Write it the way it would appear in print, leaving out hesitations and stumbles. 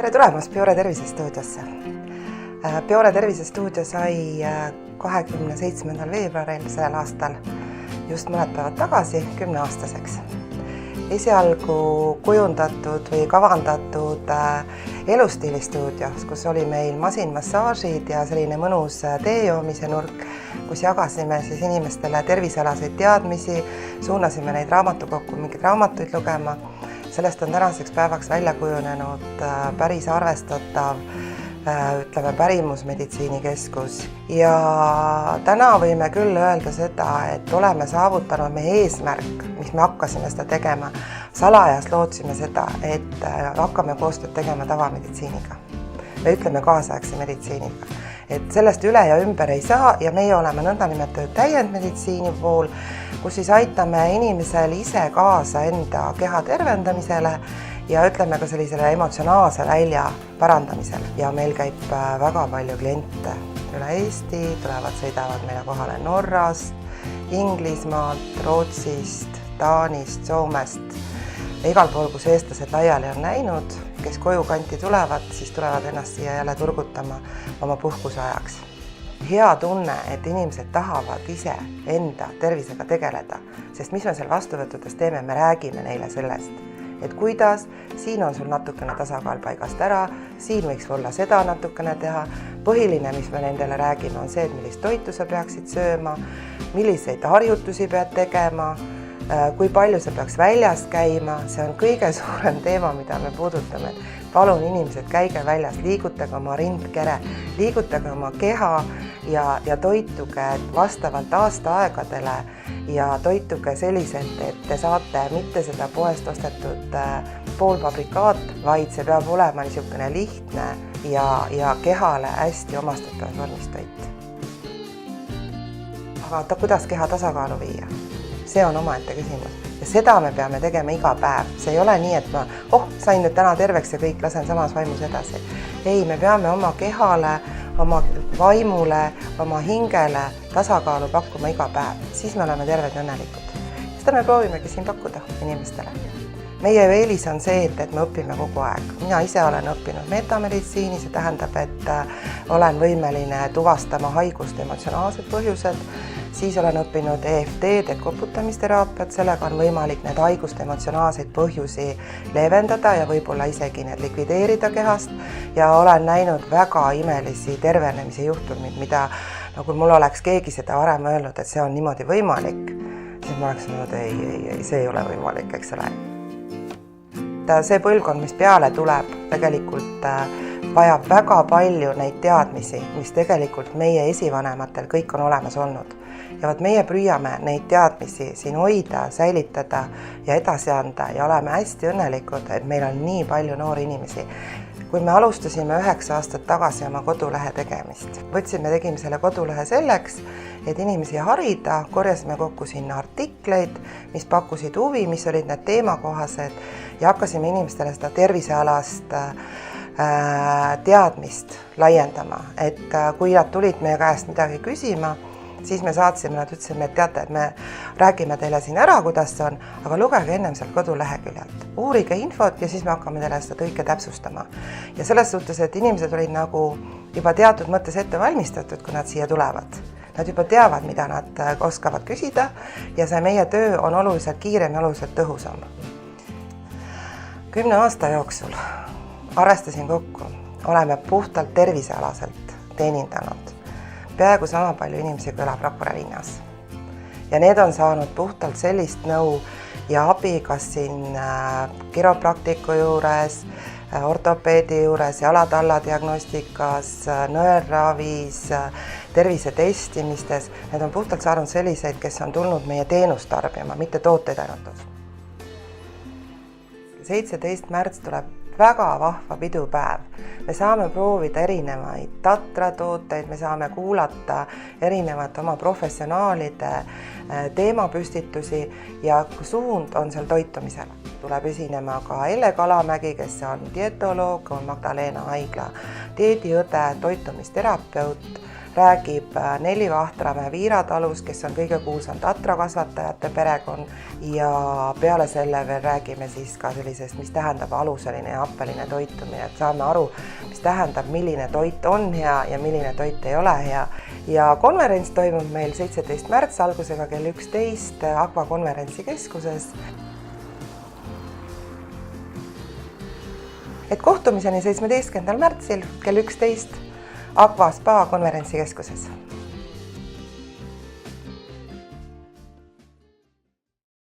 Tere tulemast Biore tervisestuudiosse. Biore tervisestuudio sai 27. veebruaril sellel aastal just mõned päevad tagasi 10-aastaseks. Esialgu kujundatud või kavandatud elustiilistuudios, kus oli meil masinmassaažid ja selline mõnus tee joomise nurk, kus jagasime siis inimestele tervisealaseid teadmisi, suunasime neid raamatukokku mingeid raamatuid lugema. Sellest on tänaseks päevaks välja kujunenud päris arvestatav pärimusmeditsiinikeskus. Ja täna võime küll öelda seda, et oleme saavutanud meie eesmärk, mis me hakkasime seda tegema. Salajas lootsime seda, et hakkame koostööd tegema tavameditsiiniga. Me ütleme kaasaegse meditsiiniga. Et sellest üle ja ümber ei saa ja meie oleme nõndanimetatud täiendmeditsiini pool, kus siis aitame inimesel ise kaasa enda keha tervendamisele ja ütleme ka sellisele emotsionaalse välja parandamisele. Ja meil käib väga palju kliente üle Eesti, sõidavad meile kohale Norrast, Inglismaalt, Rootsist, Taanist, Soomest. Igal pool, kus eestlased laiali on näinud, kes koju kanti tulevad, siis tulevad ennast siia jälle turgutama oma puhkuse ajaks. Hea tunne, et inimesed tahavad ise enda tervisega tegeleda, sest mis me seal vastuvõttudes teeme, me räägime neile sellest, et kuidas, siin on sul natukene tasakaal paigast ära, siin võiks olla seda natukene teha. Põhiline, mis me nendele räägime, on see, et millist toitu sa peaksid sööma, milliseid harjutusi pead tegema, kui palju sa peaks väljas käima, see on kõige suurem teema, mida me puudutame. Palun inimesed, käige väljas, liigutage oma rindkere, liigutage oma keha ja toituge vastavalt aastaaegadele ja toituge selliselt, et te saate mitte seda poest ostetud poolfabrikaat, vaid see peab olema niisugune lihtne ja kehale hästi omastatav vormistoit. Aga kuidas keha tasakaalu viia? See on omaette küsimus ja seda me peame tegema iga päev. See ei ole nii, et ma sain nüüd täna terveks ja kõik lasen samas vaimus edasi. Ei, me peame oma kehale, oma vaimule, oma hingele tasakaalu pakkuma iga päev. Siis me oleme terved ja õnnelikud. Seda me proovimegi siin pakkuda inimestele. Meie eelis on see, et me õpime kogu aeg. Mina ise olen õppinud metameditsiini, see tähendab, et olen võimeline tuvastama haiguste emotsionaalsed põhjused. Siis olen õppinud EFT-d, koputamisteraapiat, sellega on võimalik need haiguste emotsionaalseid põhjusi leevendada ja võib-olla isegi need likvideerida kehast. Ja olen näinud väga imelisi tervenemise juhtumid, mida nagu mul oleks keegi seda varem öelnud, et see on niimoodi võimalik, siis ma oleks öelnud, ei, see ei ole võimalik, eks ole. See põlvkond, mis peale tuleb, tegelikult vajab väga palju neid teadmisi, mis tegelikult meie esivanematel kõik on olemas olnud. Ja meie püüame neid teadmisi siin hoida, säilitada ja edasi anda ja oleme hästi õnnelikud, et meil on nii palju noori inimesi. Kui me alustasime 9 aastat tagasi oma kodulehe tegemist, tegime selle kodulehe selleks, et inimesi harida, korjasime kokku sinna artikleid, mis pakkusid huvi, mis olid need teemakohased ja hakkasime inimestele seda tervisealast teadmist laiendama, et kui nad tulid meie käest midagi küsima, siis me saatsime, nad ütlesime, et teate, et me räägime teile siin ära, kuidas see on, aga lugege ennem sealt koduleheküljelt. Uurige infot ja siis me hakkame teile seda kõike täpsustama. Ja selles suhtes, et inimesed olid nagu juba teatud mõttes ette valmistatud, kui nad siia tulevad. Nad juba teavad, mida nad oskavad küsida ja see meie töö on oluliselt kiirem ja oluliselt tõhusam. 10 aasta jooksul arvestasin kokku, oleme puhtalt tervisealaselt teenindanud peaaegu sama palju inimesi, kui elab Rakvere linnas. Ja need on saanud puhtalt sellist nõu ja abi, kas siin kiropraktiku juures, ortopeedi juures, jalatalla diagnostikas, nõelravis, tervisetestimistes. Need on puhtalt saanud selliseid, kes on tulnud meie teenust tarbima, mitte tooteid ainult. 17. märts tuleb väga vahva pidupäev. Me saame proovida erinevaid tatratooteid, me saame kuulata erinevat oma professionaalide teemapüstitusi ja suund on seal toitumisele. Tuleb esinema ka Elle Kalamägi, kes on dietoloog, on Magdalena Haigla dieediõde, toitumisterapeut, räägib Neli Vahtramäe Viiratalus, kes on kõige kuulsam tatrakasvatajate perekond ja peale selle veel räägime siis ka sellisest, mis tähendab aluseline ja happeline toitumine, et saame aru, mis tähendab, milline toit on hea ja milline toit ei ole hea. Ja konverents toimub meil 17. märts algusega kell 11 Aqva konverentsikeskuses. Et kohtumiseni 17. märtsil kell 11 Aqva Spa konverentsikeskuses.